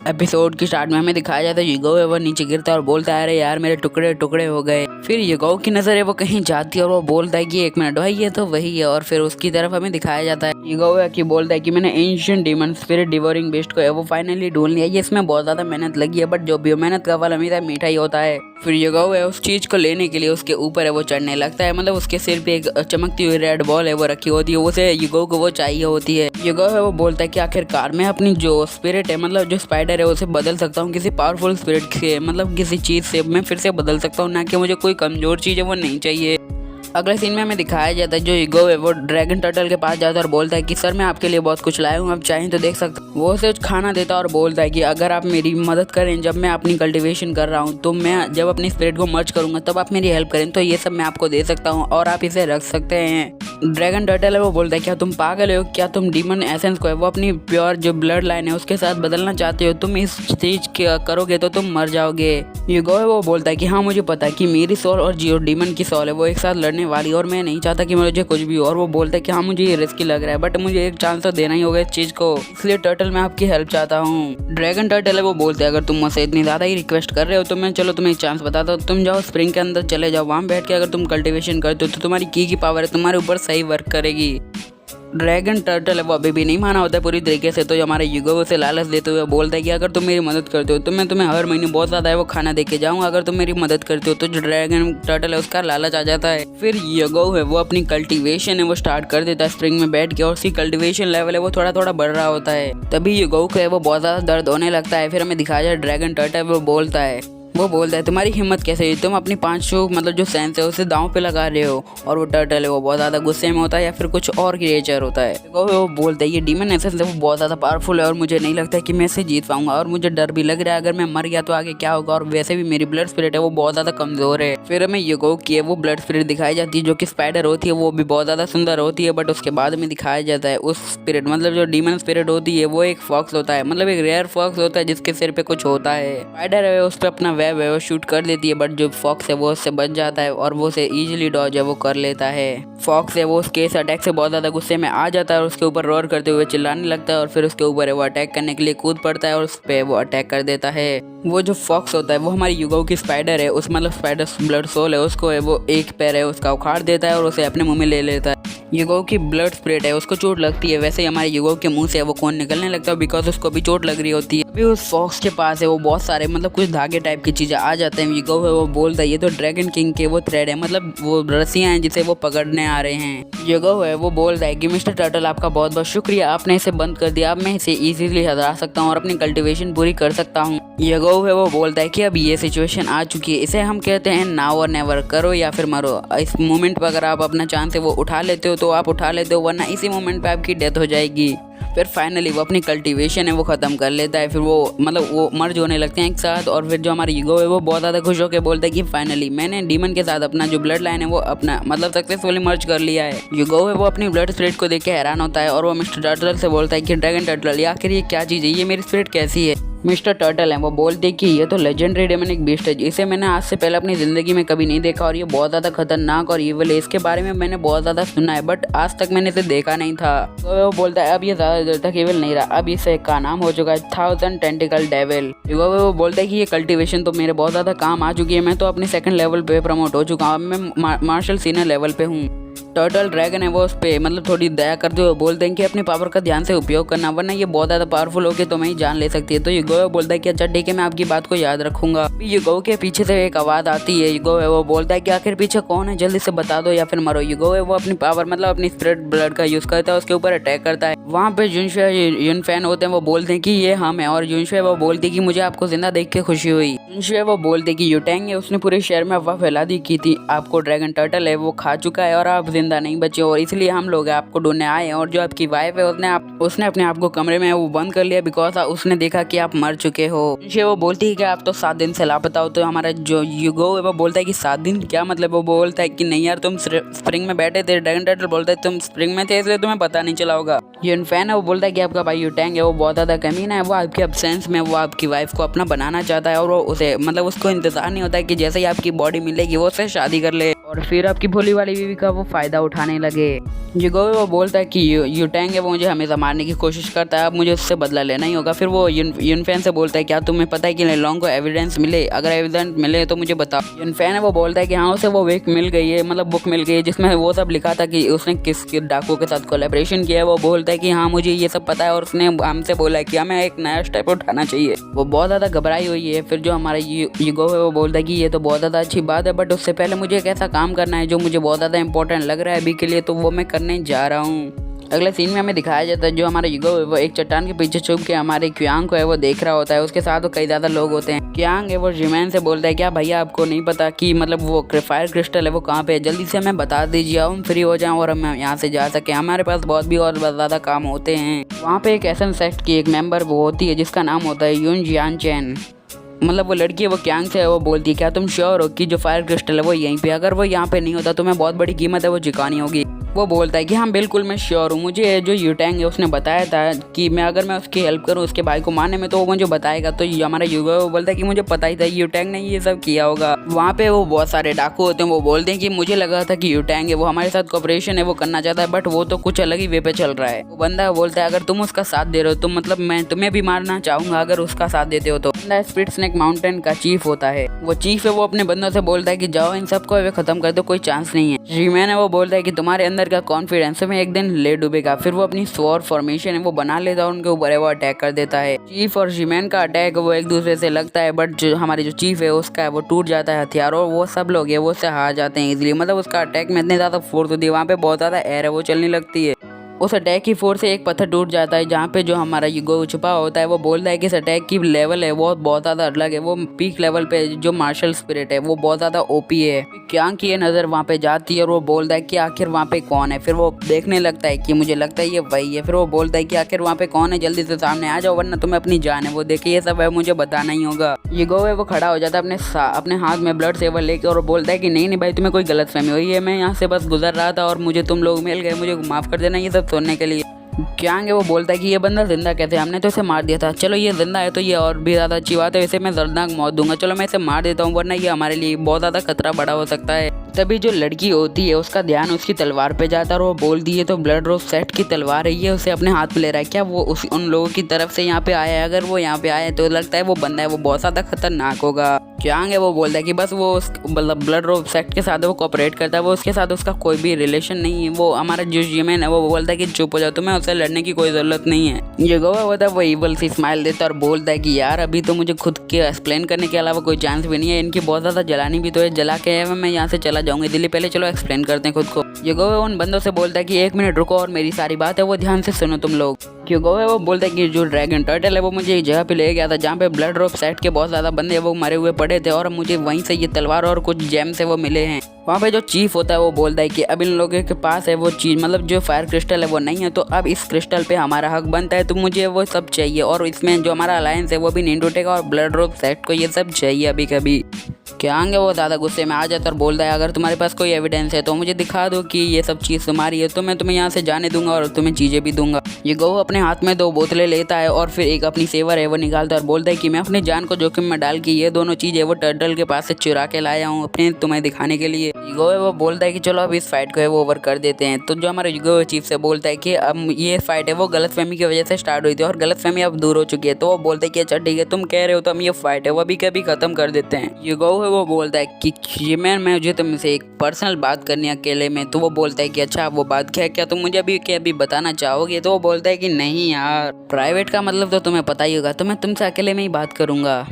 Episode की start में हमें दिखाया जाता है युगो है वो नीचे गिरता है और बोलता है अरे यार मेरे टुकड़े टुकड़े हो गए। फिर युगो की नजर है वो कहीं जाती है और वो बोलता है कि 1 मिनट भाई ये तो वही है। और फिर उसकी तरफ हमें दिखाया जाता है युगो है कि बोलता है कि मैंने ancient demon spirit devouring beast को है वो फाइनली ढूंढ लिया। ये इसमें बहुत ज्यादा मेहनत लगी है बट जो भी मेहनत का फल हमेशा मीठा ही होता है। फिर युगो है उस चीज को लेने के लिए उसके ऊपर है वो चढ़ने लगता है। मतलब उसके सिर पे एक चमकती हुई रेड बॉल है वो रखी होती है, उसे युगो को वो चाहिए होती है। युगो है वो बोलता है कि आखिरकार मैं अपनी जो स्पिरिट है मतलब जो स्पाइडर है उसे बदल सकता हूँ किसी पावरफुल स्पिरिट से, मतलब किसी चीज से मैं फिर से बदल सकता हूँ, ना कि मुझे कोई कमजोर चीज है वो नहीं चाहिए। अगले सीन में हमें दिखाया जाता है जो युगो है वो ड्रैगन टर्टल के पास जाता है और बोलता है कि सर मैं आपके लिए बहुत कुछ लाया हूँ, आप चाहें तो देख सकते हैं। वो उसे खाना देता है और बोलता है कि अगर आप मेरी मदद करें जब मैं अपनी कल्टीवेशन कर रहा हूँ, तो मैं जब अपनी स्पिरिट को मर्ज करूंगा तब आप मेरी हेल्प करें, तो ये सब मैं आपको दे सकता हूँ और आप इसे रख सकते हैं। ड्रैगन टर्टल है वो बोलता है क्या तुम पागल हो, क्या तुम डीमन एसेंस को है वो अपनी प्योर जो ब्लड लाइन है उसके साथ बदलना चाहते हो, तुम इस चीज करोगे तो तुम मर जाओगे। युगो है वो बोलता है कि हाँ मुझे पता है कि मेरी सोल और जियो डीमन की सोल है वो एक साथ लड़ने वाली और मैं नहीं चाहता कि मुझे कुछ भी हो। और वो बोलता है कि हाँ मुझे ये रिस्की लग रहा है बट मुझे एक चांस तो देना ही होगा इस चीज को, इसलिए टर्टल मैं आपकी हेल्प चाहता हूँ। ड्रैगन टर्टल है वो बोलते हैं अगर तुम मुझसे इतनी ज्यादा ही रिक्वेस्ट कर रहे हो तो मैं चलो तुम्हें एक चांस बताता हूँ, तुम जाओ स्प्रिंग के अंदर चले जाओ, वहाँ बैठ के अगर तुम कल्टीवेशन करते हो तो तुम्हारी की पावर है तुम्हारे ऊपर सही वर्क करेगी। ड्रैगन टर्टल है वो अभी भी नहीं माना होता है पूरी तरीके से, तो हमारे युगो से लालच देते हुए बोलता है कि अगर तुम मेरी मदद करते हो तो मैं तुम्हें हर महीने बहुत ज़्यादा है वो खाना दे के जाऊँगा, अगर तुम मेरी मदद करते हो। तो जो ड्रैगन टर्टल है उसका लालच आ जाता है। फिर युगो है वो अपनी कल्टीवेशन है वो स्टार्ट कर देता है स्प्रिंग में बैठ के और उसकी कल्टीवेशन लेवल है वो थोड़ा थोड़ा बढ़ रहा होता है। तभी युगो को है वो बहुत ज़्यादा दर्द होने लगता है। फिर हमें दिखाया जाए ड्रैगन टर्टल वो बोलता है तुम्हारी हिम्मत कैसे है, तुम अपनी 5 मतलब जो सेंस है उसे दांव पे लगा रहे हो। और वो टर्टल है वो बहुत ज़्यादा गुस्से में होता है या फिर कुछ और क्रिएचर होता है। वो बोलता है ये डीमन एसेंस है वो बहुत ज़्यादा पावरफुल है और मुझे नहीं लगता कि मैं इसे जीत पाऊंगा और मुझे डर भी लग रहा है अगर मैं मर गया तो आगे क्या होगा, और वैसे भी मेरी ब्लड स्पिरिट है वो बहुत ज़्यादा कमज़ोर है। फिर हमें युगो की है वो ब्लड स्पिरिट दिखाई जाती है जो कि स्पाइडर होती है, वो भी बहुत ज़्यादा सुंदर होती है। बट उसके बाद में दिखाया जाता है उस स्पिरिट मतलब जो डीमन स्पिरिट होती है वो एक फॉक्स होता है, मतलब एक रेयर फॉक्स होता है जिसके सिर पे कुछ होता है। स्पाइडर है उस पर अपना वेब है वो शूट कर देती है बट जो फॉक्स है वो उससे बच जाता है और वो उसे इजीली डॉज है वो कर लेता है। फॉक्स है वो उसके इस अटैक से बहुत ज़्यादा गुस्से में आ जाता है और उसके ऊपर रोर करते हुए चिल्लाने लगता है और फिर उसके ऊपर वो अटैक करने के लिए कूद पड़ता है और उस पर वो अटैक कर देता है। वो जो फॉक्स होता है वो हमारी युगो की स्पाइडर है, उस मतलब स्पाइडर ब्लड सोल है उसको है वो एक पैर है उसका उखाड़ देता है और उसे अपने मुंह में ले लेता है। युगो की ब्लड स्पिरिट है उसको चोट लगती है, वैसे ही हमारे युगो के मुंह से वो खून निकलने लगता है बिकॉज उसको भी चोट लग रही होती है। अभी उस फॉक्स के पास है वो बहुत सारे मतलब कुछ धागे टाइप की चीज़ें आ जाते हैं। युगो है वो बोलता है ये तो ड्रैगन किंग के वो थ्रेड है, मतलब वो रस्सियाँ हैं जिसे वो पकड़ने आ रहे हैं। युगो है वो बोलता है कि मिस्टर टर्टल आपका बहुत बहुत शुक्रिया, आपने इसे बंद कर दिया, अब मैं इसे इजीली हरा सकता हूँ और अपनी कल्टीवेशन पूरी कर सकता हूँ। युगो है वो बोलता है कि अब ये सिचुएशन आ चुकी है, इसे हम कहते हैं नाउ और नेवर, करो या फिर मरो। इस मोमेंट पर अगर आप अपना चांस है वो उठा लेते हो तो आप उठा लेते हो, वरना इसी मोमेंट पे आपकी डेथ हो जाएगी। फिर फाइनली वो अपनी कल्टीवेशन है वो ख़त्म कर लेता है, फिर वो मतलब वो मर्ज होने लगते हैं एक साथ। और फिर जो हमारे युगो है वो बहुत ज़्यादा खुश होकर बोलता है कि फाइनली मैंने डीमन के साथ अपना जो ब्लड लाइन है वो अपना मतलब सक्सेसफुली मर्ज कर लिया है। युगो है वो अपनी ब्लड स्पिरिट को देख के हैरान होता है और वो मिस्टर टर्टल से बोलता है कि ड्रैगन टर्टल आखिर ये क्या चीज़ है, ये मेरी स्पिरिट कैसी है। मिस्टर टर्टल है वो बोलते कि ये तो लेजेंडरी डेमनिक बीस्ट है, इसे मैंने आज से पहले अपनी ज़िंदगी में कभी नहीं देखा और ये बहुत ज़्यादा खतरनाक और ईविल है, इसके बारे में मैंने बहुत ज़्यादा सुना है बट आज तक मैंने इसे देखा नहीं था। तो वो बोलता है अब ये ज़्यादा देर तक ईविल नहीं रहा, अब इसे का नाम हो चुका है 1000 टेंटिकल डेविल। वो बोलता है कि ये कल्टीवेशन तो मेरे बहुत ज़्यादा काम आ चुकी है, मैं तो अपने सेकंड लेवल पे प्रमोट हो चुका हूँ, अब मैं मार्शल सीनियर लेवल पे हूँ। टर्टल ड्रैगन है वो उस पर मतलब थोड़ी दया करते हुए बोलते हैं कि अपनी पावर का ध्यान से उपयोग करना, वरना ये बहुत ज़्यादा पावरफुल होकर तुम्हें ही जान ले सकती है। तो युगो बोलता है कि अच्छा ठीक है मैं आपकी बात को याद रखूंगा। युगो के पीछे से एक आवाज़ आती है, युगो है वो बोलता है कि आखिर पीछे कौन है, जल्दी से बता दो या फिर मरो। युगो है वो अपनी पावर मतलब अपनी स्पिरिट ब्लड का यूज़ करता है, उसके ऊपर अटैक करता है। वहाँ पे युनफैन होते हैं वो बोलते हैं कि ये हम है, और युनशुए वो बोलती है कि मुझे आपको जिंदा देख के खुशी हुई। युनशुए वो बोलते कि युटेंग है उसने पूरे शहर में अफवाह फैला दी की थी आपको ड्रैगन टर्टल है वो खा चुका है और आप जिंदा नहीं बचे और इसलिए हम लोग आपको ढूंढने आए हैं। और जो आपकी वाइफ है उसने अपने आप को कमरे में वो बंद कर लिया बिकॉज उसने देखा कि आप मर चुके हो। वो बोलती है कि आप तो 7 दिन से लापता हो। तो हमारा जो युगो है वो बोलता है कि 7 दिन क्या मतलब, वो बोलता है कि नहीं यार तुम स्प्रिंग में बैठे थे। ड्रैगन टर्टल बोलता है तुम स्प्रिंग में थे इसलिए तुम्हें पता नहीं चला होगा। युनफैन है वो बोलता है कि आपका भाई युटेंग है वो बहुत ज़्यादा कमीना है, वो आपके एब्सेंस में वो आपकी वाइफ को अपना बनाना चाहता है और वो उसे मतलब उसको इंतजार नहीं होता है कि जैसे ही आपकी बॉडी मिलेगी वो उससे शादी कर ले। और फिर आपकी भोली वाली बीवी का वो फायदा उठाने लगे। जिगो वो बोलता है कि यू टैंग है वो मुझे हमेशा मारने की कोशिश करता है, अब मुझे उससे बदला लेना ही होगा। फिर वो यूनफैन से बोलता है क्या तुम्हें पता है कि लॉन्ग को एविडेंस मिले, अगर एविडेंस मिले तो मुझे बताओ। यूनफैन है वो बोलता है कि हाँ उसे वो बुक मिल गई है, मतलब बुक मिल गई है जिसमें वो सब लिखा था कि उसने किस डाकू के साथ कोलैबोरेशन किया है। वो बोलता है कि हाँ मुझे ये सब पता है और उसने हमसे बोला है कि हमें एक नया स्टेप उठाना चाहिए। वो बहुत ज़्यादा घबराई हुई है। फिर जो हमारा ईगो है वो बोलता है कि ये तो बहुत ज़्यादा अच्छी बात है, बट उससे पहले मुझे एक ऐसा काम करना है जो मुझे बहुत ज़्यादा इंपॉर्टेंट लग रहा है अभी के लिए, तो वो मैं करने जा रहा हूँ। अगले सीन में हमें दिखाया जाता है जो हमारा ईगो है वो एक चट्टान के पीछे छुप के हमारे क्यांग को है वो देख रहा होता है। उसके साथ वो कई ज़्यादा लोग होते हैं। क्यांग है वो जिमैन से बोलता है क्या भैया आपको नहीं पता कि मतलब वो फायर क्रिस्टल है वो कहाँ पे है, जल्दी से हमें बता दीजिए, हम फ्री हो जाएं और हम यहाँ से जा सकें, हमारे पास बहुत भी और ज़्यादा काम होते हैं। वहाँ पे एक एसन सेक्ट की एक मेंबर वो होती है जिसका नाम होता है यून जियान चैन, मतलब वो लड़की है वो क्यांग से है वो बोलती है क्या तुम श्योर हो कि जो फायर क्रिस्टल है वो यहीं पे, अगर वो यहाँ पे नहीं होता तो मैं बहुत बड़ी कीमत है वो चुकानी होगी। वो बोलता है कि हाँ बिल्कुल मैं श्योर हूँ, मुझे जो यूटैंग है उसने बताया था कि मैं अगर मैं उसकी हेल्प करूँ उसके भाई को मारने में तो वो मुझे बताएगा। तो हमारा यूगो वो बोलता है कि मुझे पता ही था यूटैंग ने ये सब किया होगा। वहाँ पे वो बहुत सारे डाकू होते हैं, वो बोलते हैं कि मुझे लगा था कि यूटैंग है वो हमारे साथ कोऑपरेशन है वो करना चाहता है, बट वो तो कुछ अलग ही वे पे चल रहा है। वो बंदा बोलता है अगर तुम उसका साथ दे रहे हो तो मतलब मैं तुम्हें भी मारना चाहूंगा अगर उसका साथ देते हो तो। बंदा स्प्लिट स्नेक माउंटेन का चीफ होता है। वो चीफ है वो अपने बंदों से बोलता है कि जाओ इन सबको खत्म कर दो, कोई चांस नहीं है। जीमैन है वो बोलता है कि तुम्हारे अंदर का कॉन्फिडेंस में एक दिन ले डूबेगा। फिर वो अपनी स्वॉर्ड फॉर्मेशन है वो बना लेता है, उनके ऊपर वो अटैक कर देता है। चीफ और जीमैन का अटैक वो एक दूसरे से लगता है, बट जो हमारे जो चीफ है उसका है वो टूट जाता है हथियार और वो सब लोग है वो उससे हार जाते हैं इजीली। मतलब उसका अटैक में इतनी ज्यादा फोर्स होती है, वहाँ पे बहुत ज्यादा एयर है वो चलने लगती है। उस अटैक की फोर्स से एक पत्थर टूट जाता है जहाँ पे जो हमारा ईगो छुपा होता है वो बोलता है कि इस अटैक की लेवल है वो बहुत ज़्यादा अलग है, वो पीक लेवल पे जो मार्शल स्पिरिट है वो बहुत ज़्यादा ओपी है। क्यांग की नज़र वहाँ पे जाती है और वो बोलता है कि आखिर वहाँ पे कौन है। फिर वो देखने लगता है कि मुझे लगता है ये वही है। फिर वो बोलता है कि आखिर वहाँ पे कौन है, जल्दी से सामने आ जाओ वरना तुम्हें अपनी जान है वो देखिए ये सब है मुझे बताना ही होगा। ईगो है वो खड़ा हो जाता है अपने हाथ में ब्लड सेवर लेके और बोलता है कि नहीं भाई तुम्हें कोई गलतफहमी हुई है, मैं यहाँ से बस गुजर रहा था और मुझे तुम लोग मिल गए, मुझे माफ़ कर देना ये सब सुनने के लिए। क्यांग है वो बोलता है कि ये बंदा जिंदा कैसे, हमने तो इसे मार दिया था, चलो ये जिंदा है तो ये और भी ज़्यादा अच्छी बात है, इसे मैं दर्दनाक मौत दूंगा, चलो मैं इसे मार देता हूँ वरना ये हमारे लिए बहुत ज़्यादा खतरा बड़ा हो सकता है। तभी जो लड़की होती है उसका ध्यान उसकी तलवार पे जाता है और वो बोलती है तो ब्लड रोज सेट की तलवार है ये उसे अपने हाथ में ले रहा है, क्या वो उन लोगों की तरफ से यहाँ पे आया है, अगर वो यहाँ पे आया तो लगता है वो बंदा है वो बहुत ज़्यादा खतरनाक होगा। क्यांग है वो बोलता है कि बस वो मतलब ब्लड रोज सेट के साथ वो कोऑपरेट करता है, वो उसके साथ उसका कोई भी रिलेशन नहीं है। वो हमारा जो जिमैन है वो बोलता है कि चुप हो जाओ, तुम्हें उससे लड़ने की कोई जरूरत नहीं है। ये गोवा होता है वो इवल सी स्माइल देता है और बोलता है कि यार अभी तो मुझे खुद के एक्सप्लेन करने के अलावा कोई चांस भी नहीं है, इनकी बहुत ज़्यादा जलानी भी तो है, जला के मैं यहाँ से चला जाऊँगी दिल्ली, पहले चलो एक्सप्लेन करते हैं खुद को। ये गोवा उन बंदों से बोलता है कि एक मिनट रुको और मेरी सारी बात है वो ध्यान से सुनो तुम लोग। क्यों गोवा वो बोलता है कि जो ड्रैगन टर्टल है वो मुझे एक जगह पे ले गया था जहाँ पे ब्लड रोप सेट के बहुत ज़्यादा बंदे वो मरे हुए पड़े थे और मुझे वहीं से ये तलवार और कुछ जेम से वो मिले हैं। वहाँ पे जो चीफ होता है वो बोलता है कि अब इन लोगों के पास है वो चीज़ मतलब जो फायर क्रिस्टल है वो नहीं है, तो अब इस क्रिस्टल पे हमारा हक बनता है, तो मुझे वो सब चाहिए और इसमें जो हमारा अलायंस है वो भी नहीं टूटेगा और ब्लड रोप सेट को ये सब चाहिए अभी कभी। क्यांग है वो ज़्यादा गुस्से में आ जाता है और बोलता है अगर तुम्हारे पास कोई एविडेंस है तो मुझे दिखा दो कि ये सब चीज़ तुम्हारी है, तो मैं तुम्हें यहाँ से जाने दूंगा और तुम्हें चीज़ें भी दूंगा। ये गो अपने हाथ में 2 बोतलें लेता है और फिर एक अपनी सेवर है वो निकालता है और बोलता है कि मैं अपनी जान को जोखिम में डाल के ये दोनों चीज़ें वो टर्टल के पास से चुरा के लाया हूँ अपने तुम्हें दिखाने के लिए। ईगो है वो बोलता है कि चलो अब इस फाइट को है वो ओवर कर देते हैं। तो जो हमारा ईगो चीफ से बोलता है कि अब ये फाइट है वो गलतफहमी की वजह से स्टार्ट हुई थी और गलतफहमी अब दूर हो चुकी है, तो वो बोलते हैं कि अच्छा ठीक है तुम कह रहे हो तो हम ये फाइट है वो अभी कभी खत्म कर देते हैं। ईगो है वो बोलता है कि मैं मुझे तुमसे एक पर्सनल बात करनी है अकेले में। तो वो बोलता है कि अच्छा वो बात क्या तुम मुझे अभी बताना चाहोगे? तो वो बोलता है कि नहीं यार प्राइवेट का मतलब तो तुम्हें पता ही होगा, तो मैं तुमसे अकेले में ही बात करूंगा।